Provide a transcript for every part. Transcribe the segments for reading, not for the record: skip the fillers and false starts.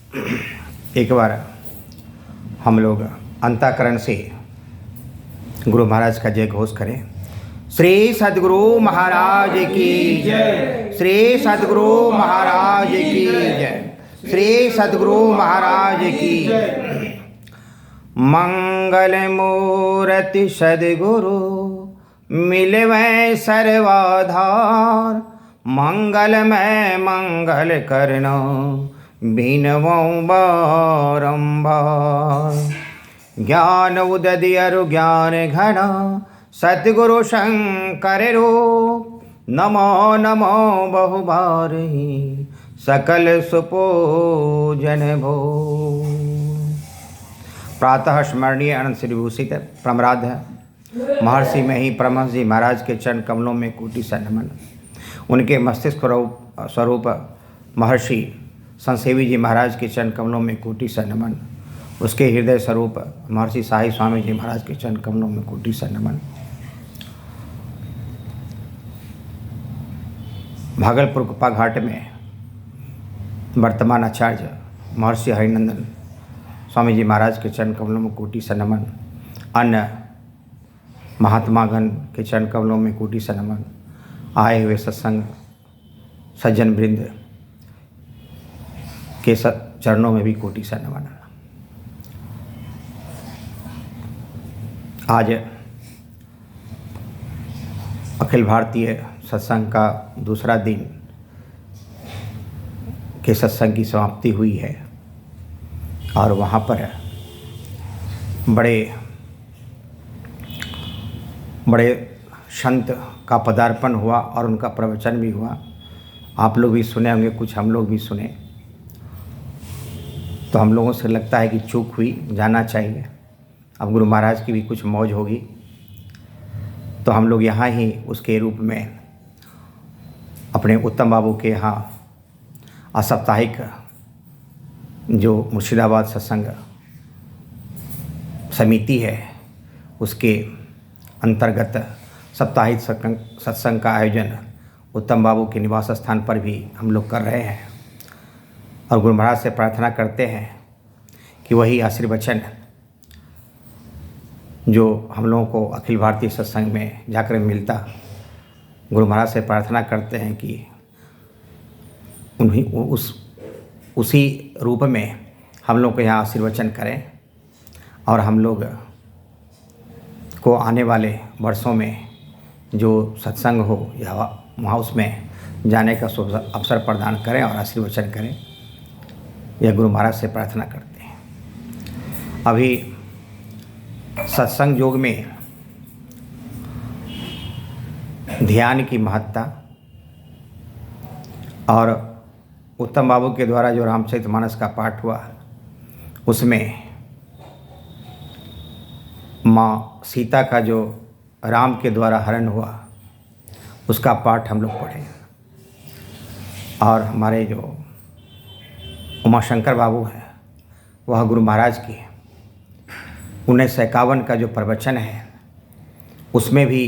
एक बार हम लोग अंतःकरण से गुरु महाराज का जय घोष करें। श्री सद्गुरु महाराज की जय। श्री सद्गुरु महाराज की जय। श्री सद्गुरु महाराज की जय। मंगल मूर्ति सद्गुरु मिलवै सर्वाधार, मंगलमय मंगल करना बिनवऊं बारंबार। ज्ञान उदधि अरु ज्ञान घना सतगुरु शंकर रूप, नमो नमो बहुबारही सकल सुपूजन भो। प्रातः स्मरणीय अनंत श्री विभूषित प्रमराध्य महर्षि में ही परमहंस जी महाराज के चरण कमलों में कोटि सा नमन। उनके मस्तिष्क स्वरूप महर्षि संसेवी जी महाराज के चरण कमलों में कोटि सा नमन। उसके हृदय स्वरूप महर्षि साई स्वामी जी महाराज के चरण कमलों में कोटि सा नमन। भागलपुर कुप्पा घाट में वर्तमान आचार्य महर्षि हरिनंदन स्वामी जी महाराज के चरण कमलों में कोटि सा नमन। अन्य महात्मागण के चरण कमलों में कोटि सा नमन। आए हुए सत्संग सज्जन वृंद के चरणों में भी कोटि सा नमन। आज अखिल भारतीय सत्संग का दूसरा दिन के सत्संग की समाप्ति हुई है और वहाँ पर बड़े संत का पदार्पण हुआ और उनका प्रवचन भी हुआ। आप लोग भी सुने होंगे, कुछ हम लोग भी सुने। तो हम लोगों से लगता है कि चूक हुई, जाना चाहिए। अब गुरु महाराज की भी कुछ मौज होगी तो हम लोग यहाँ ही उसके रूप में अपने उत्तम बाबू के यहाँ असाप्ताहिक जो मुर्शिदाबाद सत्संग समिति है उसके अंतर्गत साप्ताहिक सत्संग का आयोजन उत्तम बाबू के निवास स्थान पर भी हम लोग कर रहे हैं और गुरु महाराज से प्रार्थना करते हैं कि वही आशीर्वचन जो हम लोगों को अखिल भारतीय सत्संग में जाकर मिलता, गुरु महाराज से प्रार्थना करते हैं कि उन्हीं उसी रूप में हम लोग को यहाँ आशीर्वचन करें और हम लोग को आने वाले वर्षों में जो सत्संग हो या वहाँ उसमें जाने का अवसर प्रदान करें और आशीर्वचन करें। यह गुरु महाराज से प्रार्थना करते हैं। अभी सत्संग योग में ध्यान की महत्ता और उत्तम बाबू के द्वारा जो रामचरितमानस का पाठ हुआ उसमें माँ सीता का जो राम के द्वारा हरण हुआ उसका पाठ हम लोग पढ़े और हमारे जो उमाशंकर बाबू हैं वह गुरु महाराज की 1951 का जो प्रवचन है उसमें भी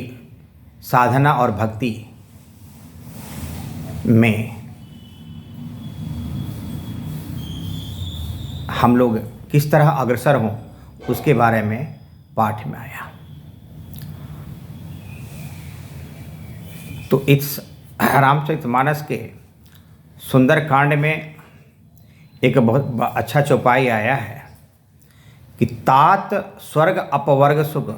साधना और भक्ति में हम लोग किस तरह अग्रसर हों उसके बारे में पाठ में आया। तो इस रामचरितमानस के सुंदर कांड में एक बहुत अच्छा चौपाई आया है कि तात स्वर्ग अपवर्ग सुख,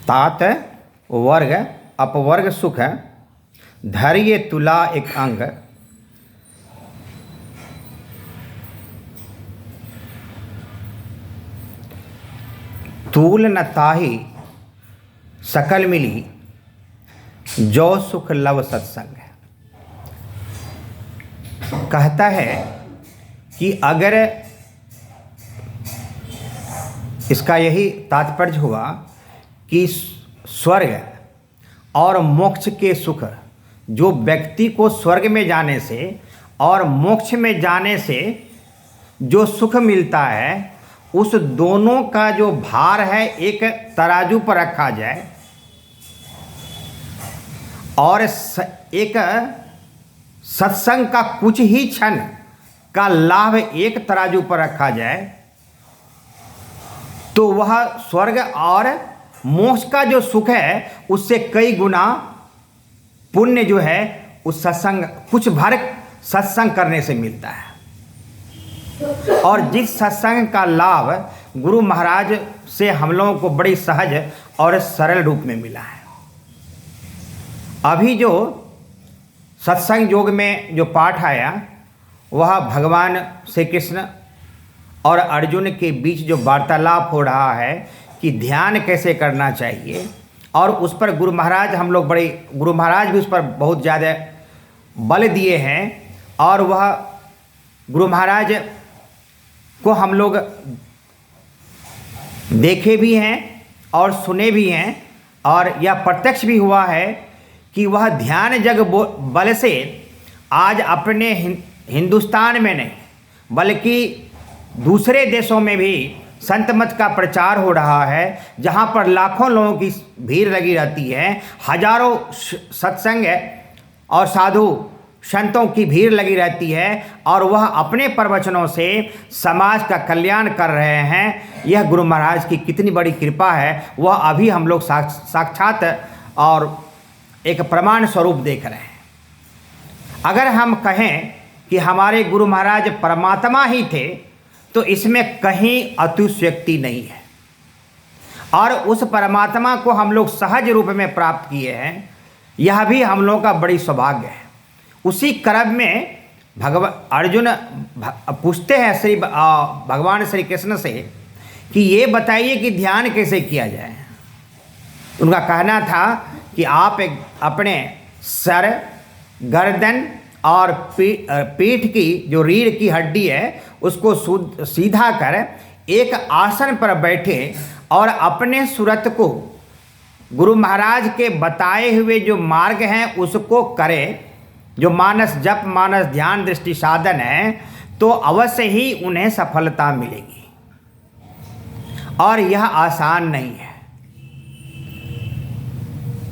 तात वर्ग अपवर्ग सुख, धैर्य तुला एक अंग, तूल न ताही सकल मिली, जो सुख लव सत्संग। कहता है कि अगर इसका यही तात्पर्य हुआ कि स्वर्ग और मोक्ष के सुख, जो व्यक्ति को स्वर्ग में जाने से और मोक्ष में जाने से जो सुख मिलता है, उस दोनों का जो भार है एक तराजू पर रखा जाए और एक सत्संग का कुछ ही क्षण का लाभ एक तराजू पर रखा जाए तो वह स्वर्ग और मोक्ष का जो सुख है उससे कई गुना पुण्य जो है उस सत्संग कुछ भर सत्संग करने से मिलता है। और जिस सत्संग का लाभ गुरु महाराज से हम लोगों को बड़ी सहज और सरल रूप में मिला है। अभी जो सत्संग योग में जो पाठ आया वह भगवान श्री कृष्ण और अर्जुन के बीच जो वार्तालाप हो रहा है कि ध्यान कैसे करना चाहिए, और उस पर गुरु महाराज भी उस पर बहुत ज़्यादा बल दिए हैं। और वह गुरु महाराज को हम लोग देखे भी हैं और सुने भी हैं, और यह प्रत्यक्ष भी हुआ है कि वह ध्यान जग बल से आज अपने हिंदुस्तान में नहीं बल्कि दूसरे देशों में भी संत मत का प्रचार हो रहा है, जहाँ पर लाखों लोगों की भीड़ लगी रहती है, हजारों सत्संग और साधु संतों की भीड़ लगी रहती है, और वह अपने प्रवचनों से समाज का कल्याण कर रहे हैं। यह गुरु महाराज की कितनी बड़ी कृपा है, वह अभी हम लोग साक्षात और एक प्रमाण स्वरूप देख रहे हैं। अगर हम कहें कि हमारे गुरु महाराज परमात्मा ही थे तो इसमें कहीं अतिशयोक्ति नहीं है, और उस परमात्मा को हम लोग सहज रूप में प्राप्त किए हैं, यह भी हम लोगों का बड़ी सौभाग्य है। उसी क्रम में अर्जुन पूछते हैं भगवान श्री कृष्ण से कि ये बताइए कि ध्यान कैसे किया जाए। उनका कहना था कि आप अपने सर, गर्दन और पीठ की जो रीढ़ की हड्डी है उसको सीधा कर एक आसन पर बैठे और अपने सूरत को गुरु महाराज के बताए हुए जो मार्ग हैं उसको करें, जो मानस जप, मानस ध्यान, दृष्टि साधन है, तो अवश्य ही उन्हें सफलता मिलेगी। और यह आसान नहीं है।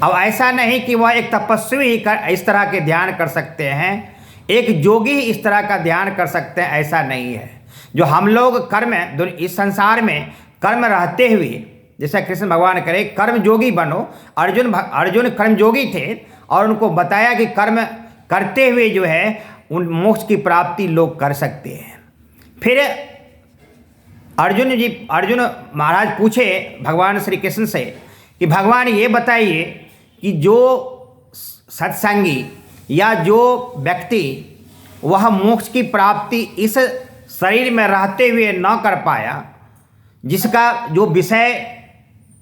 अब ऐसा नहीं कि वह एक तपस्वी ही इस तरह के ध्यान कर सकते हैं, एक योगी ही इस तरह का ध्यान कर सकते हैं, ऐसा नहीं है। जो हम लोग कर्म इस संसार में कर्म रहते हुए, जैसा कृष्ण भगवान करे कर्म योगी बनो, अर्जुन कर्म योगी थे और उनको बताया कि कर्म करते हुए जो है उन मोक्ष की प्राप्ति लोग कर सकते हैं। फिर अर्जुन महाराज पूछे भगवान श्री कृष्ण से कि भगवान ये बताइए कि जो सत्संगी या जो व्यक्ति वह मोक्ष की प्राप्ति इस शरीर में रहते हुए न कर पाया, जिसका जो विषय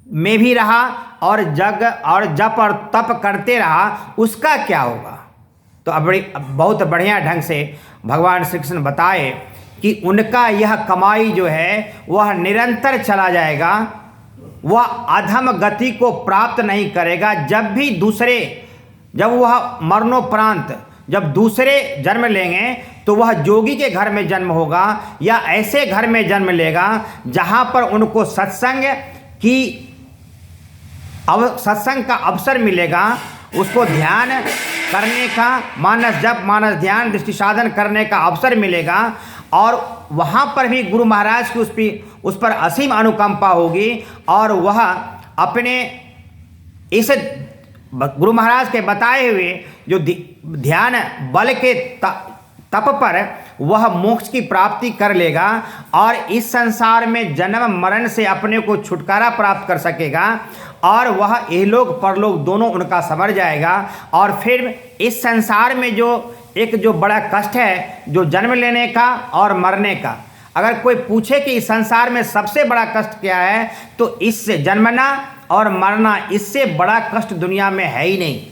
में भी रहा और जप और तप करते रहा, उसका क्या होगा। तो अब बहुत बढ़िया ढंग से भगवान श्री कृष्ण बताए कि उनका यह कमाई जो है वह निरंतर चला जाएगा, वह अधम गति को प्राप्त नहीं करेगा। जब वह मरणोपरांत जब दूसरे जन्म लेंगे तो वह जोगी के घर में जन्म होगा या ऐसे घर में जन्म लेगा जहाँ पर उनको सत्संग का अवसर मिलेगा, उसको ध्यान करने का, मानस जप, मानस ध्यान, दृष्टि साधन करने का अवसर मिलेगा। और वहाँ पर भी गुरु महाराज की उस पर असीम अनुकंपा होगी, और वह अपने इस गुरु महाराज के बताए हुए जो ध्यान बल के तप पर वह मोक्ष की प्राप्ति कर लेगा और इस संसार में जन्म मरण से अपने को छुटकारा प्राप्त कर सकेगा, और वह इहलोक परलोक दोनों उनका संवर जाएगा। और फिर इस संसार में जो बड़ा कष्ट है, जो जन्म लेने का और मरने का, अगर कोई पूछे कि इस संसार में सबसे बड़ा कष्ट क्या है, तो इससे जन्मना और मरना, इससे बड़ा कष्ट दुनिया में है ही नहीं।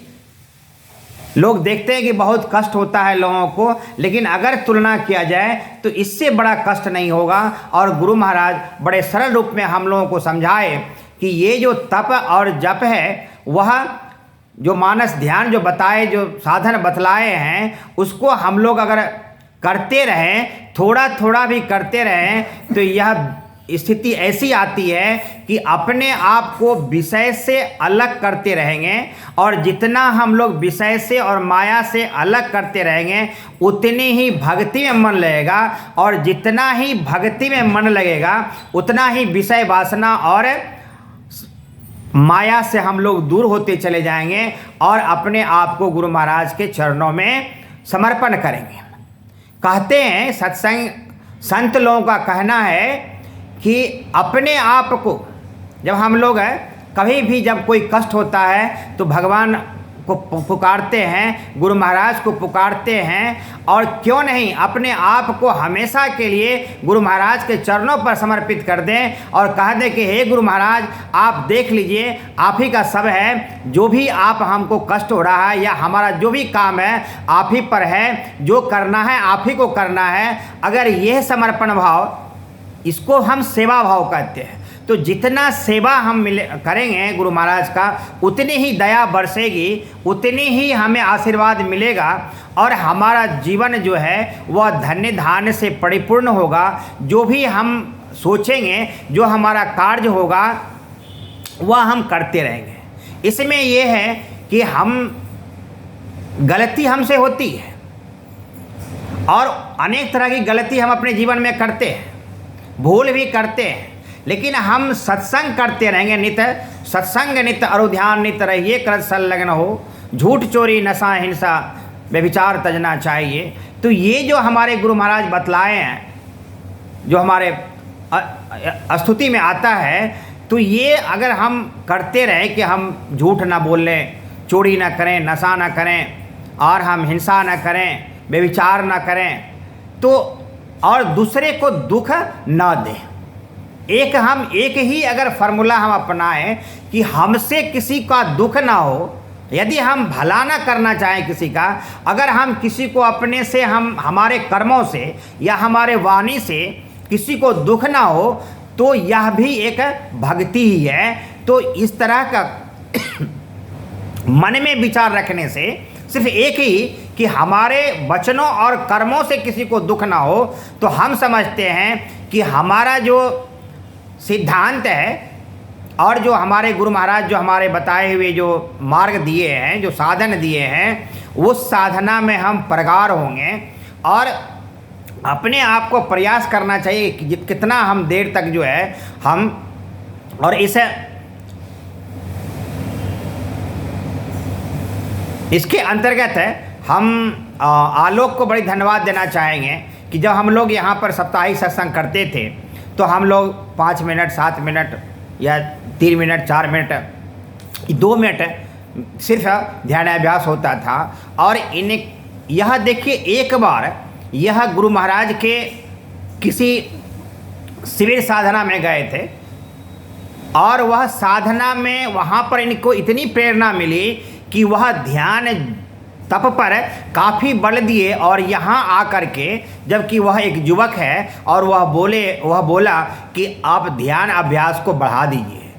लोग देखते हैं कि बहुत कष्ट होता है लोगों को, लेकिन अगर तुलना किया जाए तो इससे बड़ा कष्ट नहीं होगा। और गुरु महाराज बड़े सरल रूप में हम लोगों को समझाए कि ये जो तप और जप है, वह जो मानस ध्यान जो बताए, जो साधन बतलाए हैं, उसको हम लोग अगर करते रहें, थोड़ा थोड़ा भी करते रहें, तो यह स्थिति ऐसी आती है कि अपने आप को विषय से अलग करते रहेंगे, और जितना हम लोग विषय से और माया से अलग करते रहेंगे उतनी ही भक्ति में मन लगेगा, और जितना ही भक्ति में मन लगेगा उतना ही विषय वासना और माया से हम लोग दूर होते चले जाएंगे और अपने आप को गुरु महाराज के चरणों में समर्पण करेंगे। कहते हैं सत्संग संत लोगों का कहना है कि अपने आप को जब हम लोग कभी भी जब कोई कष्ट होता है तो भगवान को पुकारते हैं, गुरु महाराज को पुकारते हैं, और क्यों नहीं अपने आप को हमेशा के लिए गुरु महाराज के चरणों पर समर्पित कर दें और कह दें कि हे गुरु महाराज आप देख लीजिए, आप ही का सब है, जो भी आप हमको कष्ट हो रहा है या हमारा जो भी काम है आप ही पर है, जो करना है आप ही को करना है। अगर यह समर्पण भाव, इसको हम सेवा भाव कहते हैं, तो जितना सेवा हम करेंगे गुरु महाराज का उतनी ही दया बरसेगी, उतनी ही हमें आशीर्वाद मिलेगा, और हमारा जीवन जो है वह धन्य धान्य से परिपूर्ण होगा। जो भी हम सोचेंगे, जो हमारा कार्य होगा वह हम करते रहेंगे। इसमें यह है कि हम गलती हमसे होती है और अनेक तरह की गलती हम अपने जीवन में करते हैं, भूल भी करते हैं, लेकिन हम सत्संग करते रहेंगे। नित्य सत्संग नित्य अरु ध्यान नित्य रहिए, कर संलग्न हो, झूठ चोरी नशा हिंसा व्यभिचार तजना चाहिए। तो ये जो हमारे गुरु महाराज बतलाए हैं, जो हमारे स्तुति में आता है, तो ये अगर हम करते रहें कि हम झूठ ना बोलें, चोरी ना करें, नशा ना करें, और हम हिंसा ना करें, व्यभिचार ना करें, तो और दूसरे को दुख ना दें। एक ही अगर फार्मूला हम अपनाएं कि हमसे किसी का दुख ना हो, यदि हम भला ना करना चाहें किसी का, अगर हम किसी को अपने से, हम हमारे कर्मों से या हमारे वाणी से किसी को दुख ना हो, तो यह भी एक भक्ति ही है। तो इस तरह का मन में विचार रखने से सिर्फ एक ही कि हमारे वचनों और कर्मों से किसी को दुख ना हो, तो हम समझते हैं कि हमारा जो सिद्धांत है और जो हमारे गुरु महाराज जो हमारे बताए हुए जो मार्ग दिए हैं, जो साधन दिए हैं, उस साधना में हम प्रगाढ़ होंगे। और अपने आप को प्रयास करना चाहिए कि कितना हम देर तक जो है हम, और इसके अंतर्गत हम आलोक को बड़ी धन्यवाद देना चाहेंगे कि जब हम लोग यहाँ पर साप्ताहिक सत्संग करते थे तो हम लोग 5 मिनट 7 मिनट या 3 मिनट 4 मिनट 2 मिनट सिर्फ ध्यानाभ्यास होता था। और यह देखिए, एक बार यह गुरु महाराज के किसी शिविर साधना में गए थे, और वह साधना में वहाँ पर इनको इतनी प्रेरणा मिली कि वह ध्यान तप पर काफ़ी बल दिए, और यहाँ आकर के जबकि वह एक युवक है और वह बोला कि आप ध्यान अभ्यास को बढ़ा दीजिए।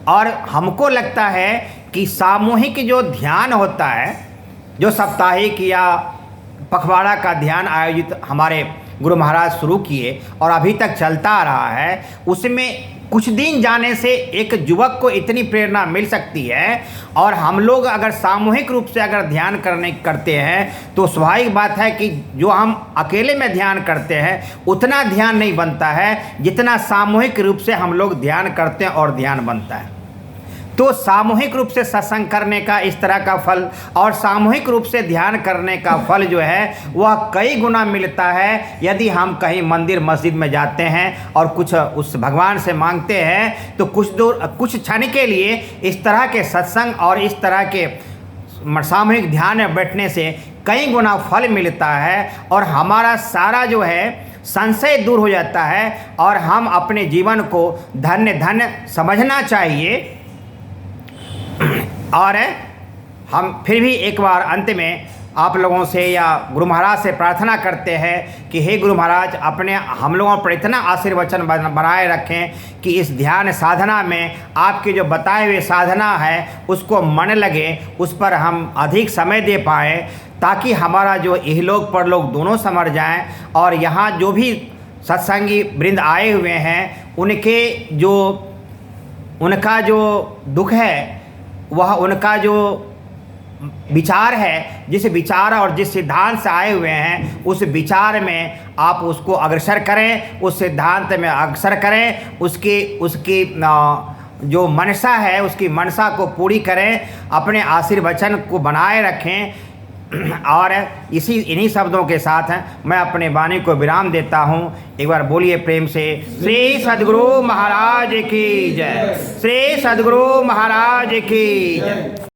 और हमको लगता है कि सामूहिक जो ध्यान होता है, जो साप्ताहिक या पखवाड़ा का ध्यान आयोजित हमारे गुरु महाराज शुरू किए और अभी तक चलता आ रहा है, उसमें कुछ दिन जाने से एक युवक को इतनी प्रेरणा मिल सकती है। और हम लोग अगर सामूहिक रूप से अगर ध्यान करते हैं तो स्वाभाविक बात है कि जो हम अकेले में ध्यान करते हैं उतना ध्यान नहीं बनता है जितना सामूहिक रूप से हम लोग ध्यान करते हैं और ध्यान बनता है। तो सामूहिक रूप से सत्संग करने का इस तरह का फल और सामूहिक रूप से ध्यान करने का फल जो है वह कई गुना मिलता है। यदि हम कहीं मंदिर मस्जिद में जाते हैं और कुछ उस भगवान से मांगते हैं तो कुछ क्षण के लिए इस तरह के सत्संग और इस तरह के सामूहिक ध्यान में बैठने से कई गुना फल मिलता है और हमारा सारा जो है संशय दूर हो जाता है और हम अपने जीवन को धन्य समझना चाहिए। और हम फिर भी एक बार अंत में आप लोगों से या गुरु महाराज से प्रार्थना करते हैं कि हे गुरु महाराज अपने हम लोगों पर इतना आशीर्वचन बनाए रखें कि इस ध्यान साधना में आपके जो बताए हुए साधना है उसको मन लगे, उस पर हम अधिक समय दे पाएँ ताकि हमारा जो इहलोक परलोक दोनों समझ जाएं और यहाँ जो भी सत्संगी वृंद आए हुए हैं, उनका जो दुख है, वह उनका जो विचार है, जिस विचार और जिस सिद्धांत से आए हुए हैं, उस विचार में आप उसको अग्रसर करें, उस सिद्धांत में अग्रसर करें, उसकी जो मनसा है, उसकी मनसा को पूरी करें, अपने आशीर्वचन को बनाए रखें। और इन्हीं शब्दों के साथ मैं अपने वाणी को विराम देता हूँ। एक बार बोलिए प्रेम से, श्री सद्गुरु महाराज की जय, श्री सद्गुरु महाराज की जय।